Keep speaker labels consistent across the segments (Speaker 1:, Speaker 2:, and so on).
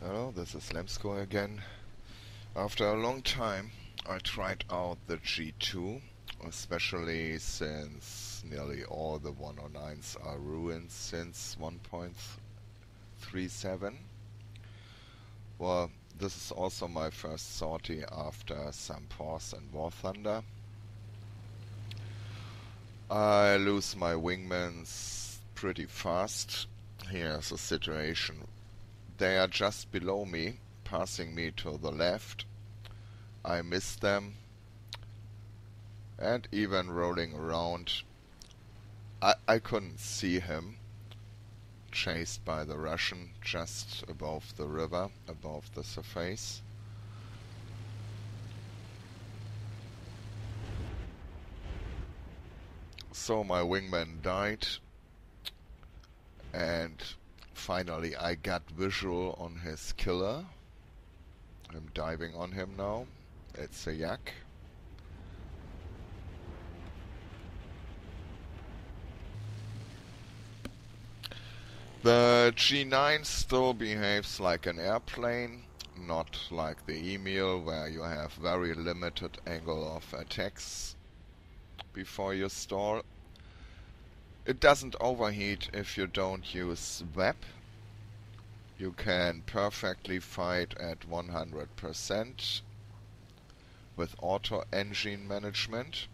Speaker 1: Hello, this is Lemsko again. After a long time, I tried out the G2, especially since nearly all the 109s are ruined since 1.37. Well, this is also my first sortie after some pause in Warthunder. I lose my wingmans pretty fast. Here's the situation. They are just below me, passing me to the left. I miss them, and even rolling around, I couldn't see him, chased by the Russian just above the river, above the surface. So my wingman died, and finally I got visual on his killer. I'm diving on him now. It's a yak. The G9 still behaves like an airplane, not like the Emil, where you have very limited angle of attacks before you stall. It doesn't overheat if you don't use web. You can perfectly fight at 100% with auto engine management.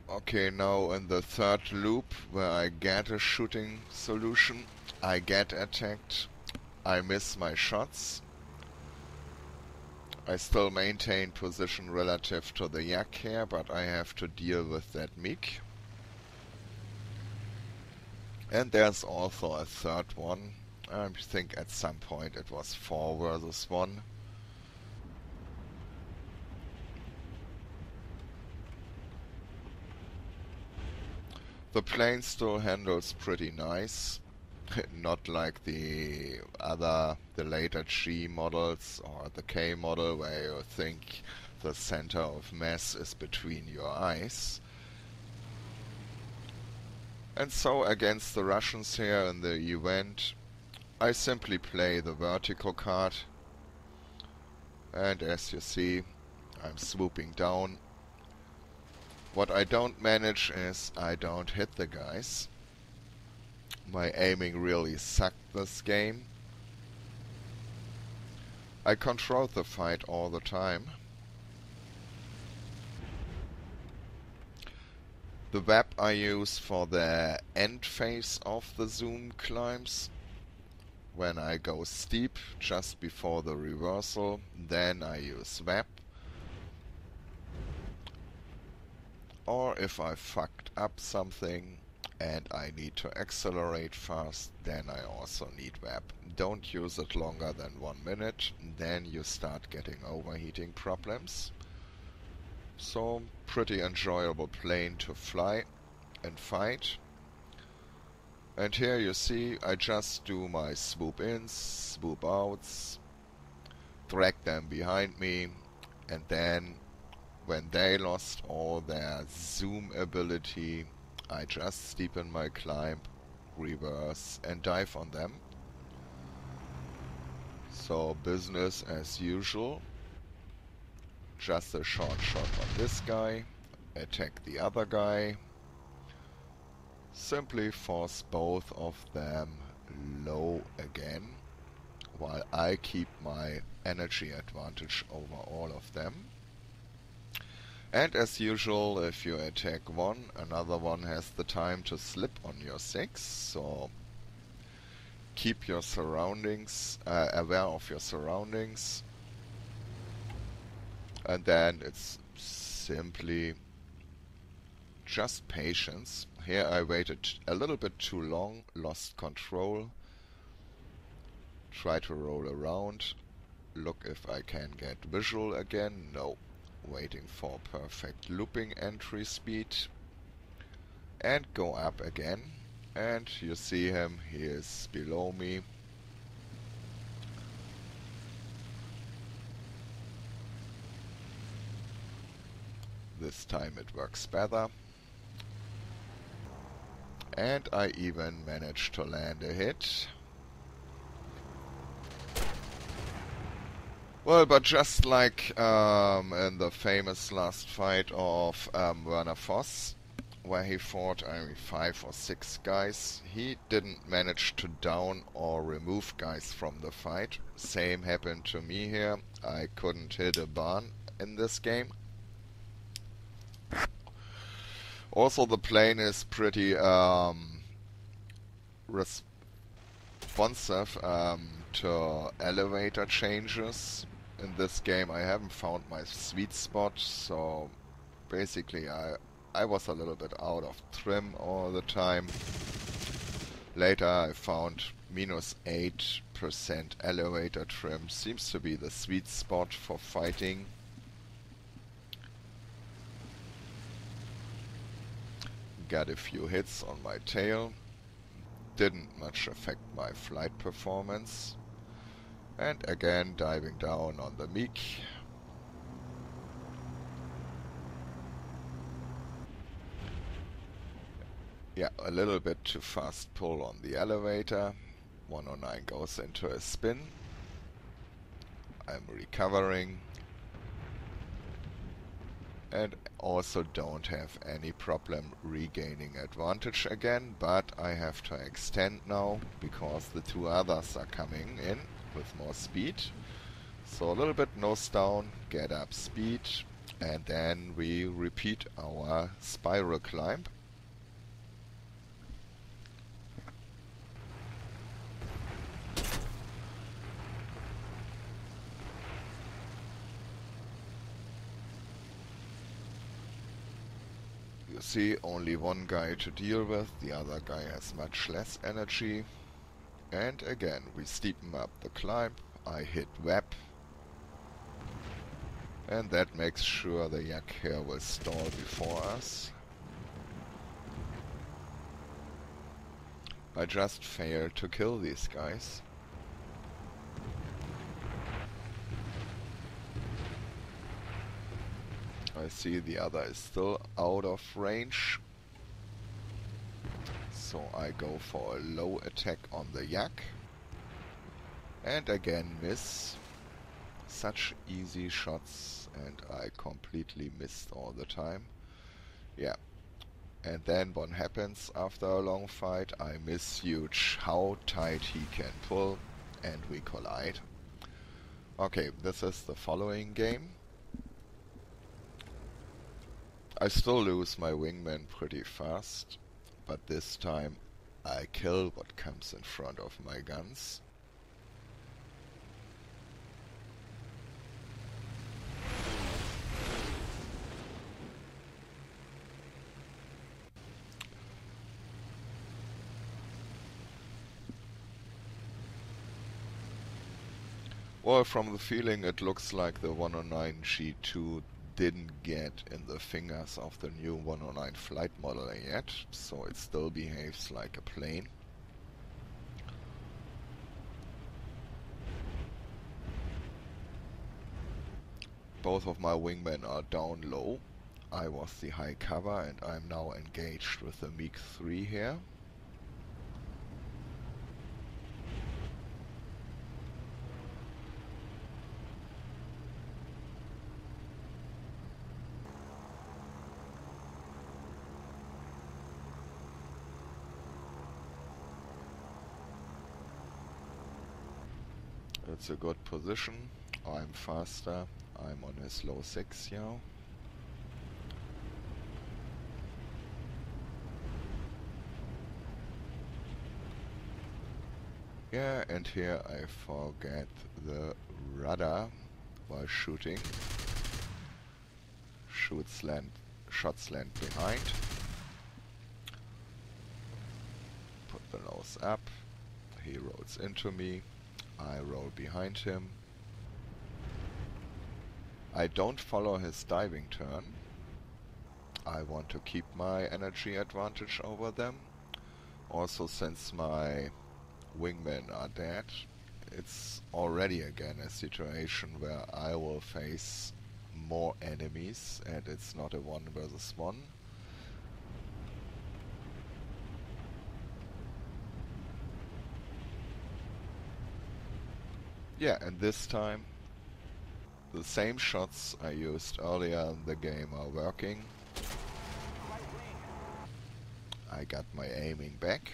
Speaker 1: Okay, now in the third loop, where I get a shooting solution, I get attacked, I miss my shots. I still maintain position relative to the yak here, but I have to deal with that MiG. And there's also a third one. I think at some point it was 4 versus 1. The plane still handles pretty nice. Not like the later G models or the K model, where you think the center of mass is between your eyes. And so against the Russians here in the event, I simply play the vertical card, and as you see, I'm swooping down. What I don't manage is I don't hit the guys. My aiming really sucked this game. I controlled the fight all the time. The web I use for the end phase of the zoom climbs. When I go steep just before the reversal, then I use web. Or if I fucked up something and I need to accelerate fast, then I also need web. Don't use it longer than 1 minute, then you start getting overheating problems. So, pretty enjoyable plane to fly and fight. And here you see I just do my swoop ins, swoop outs, drag them behind me, and then when they lost all their zoom ability, I just steepen my climb, reverse, and dive on them. So business as usual. Just a short shot on this guy, attack the other guy, simply force both of them low again, while I keep my energy advantage over all of them. And as usual, if you attack one, another one has the time to slip on your 6, so keep your surroundings, aware of your surroundings. And then it's simply just patience. Here I waited a little bit too long, lost control. Try to roll around, look if I can get visual again. No. Waiting for perfect looping entry speed, and go up again, and you see him, he is below me. This time it works better. And I even managed to land a hit. Well, but just like in the famous last fight of Werner Voss, where he fought only 5 or 6 guys, he didn't manage to down or remove guys from the fight. Same happened to me here. I couldn't hit a barn in this game. Also, the plane is pretty responsive to elevator changes. In this game I haven't found my sweet spot, so basically I was a little bit out of trim all the time. Later I found -8% elevator trim seems to be the sweet spot for fighting. Got a few hits on my tail. Didn't much affect my flight performance. And again diving down on the MiG. Yeah, a little bit too fast pull on the elevator. 109 goes into a spin. I'm recovering. And also don't have any problem regaining advantage again, but I have to extend now because the 2 others are coming in with more speed. So a little bit nose down, get up speed, and then we repeat our spiral climb. You see, only one guy to deal with, the other guy has much less energy. And again, we steepen up the climb. I hit web. And that makes sure the yak here will stall before us. I just failed to kill these guys. I see the other is still out of range. So I go for a low attack on the yak. And again miss. Such easy shots, and I completely missed all the time. Yeah. And then what happens after a long fight? I misjudge how tight he can pull, and we collide. Okay, this is the following game. I still lose my wingman pretty fast, but this time I kill what comes in front of my guns. Well, from the feeling it looks like the 109G2 didn't get in the fingers of the new 109 flight model yet, so it still behaves like a plane. Both of my wingmen are down low. I was the high cover and I'm now engaged with the MiG-3 here. It's a good position. I'm faster. I'm on his low 6 now. Yeah, and here I forget the rudder while shooting. Shots land behind. Put the nose up. He rolls into me. I roll behind him. I don't follow his diving turn. I want to keep my energy advantage over them. Also, since my wingmen are dead, it's already again a situation where I will face more enemies and it's not a 1 versus 1. Yeah, and this time the same shots I used earlier in the game are working. I got my aiming back.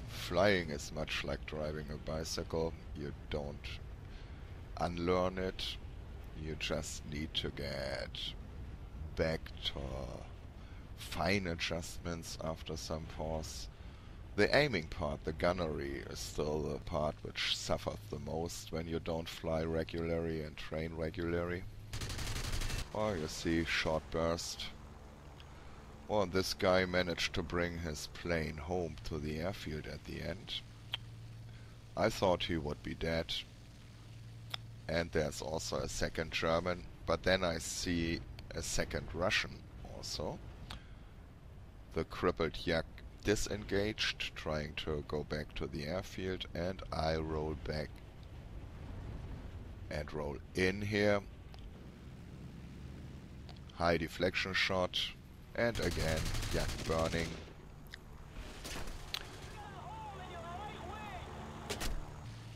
Speaker 1: Flying is much like driving a bicycle. You don't unlearn it. You just need to get back to fine adjustments after some pause. The aiming part, the gunnery, is still the part which suffers the most when you don't fly regularly and train regularly. Oh, you see, short burst. Oh, this guy managed to bring his plane home to the airfield at the end. I thought he would be dead. And there's also a second German, but then I see a second Russian also. The crippled yak disengaged, trying to go back to the airfield, and I roll back and roll in here. High deflection shot, and again yak burning.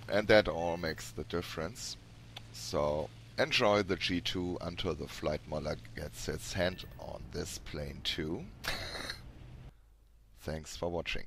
Speaker 1: And that all makes the difference. So enjoy the G2 until the flight model gets its hand on this plane too. Thanks for watching.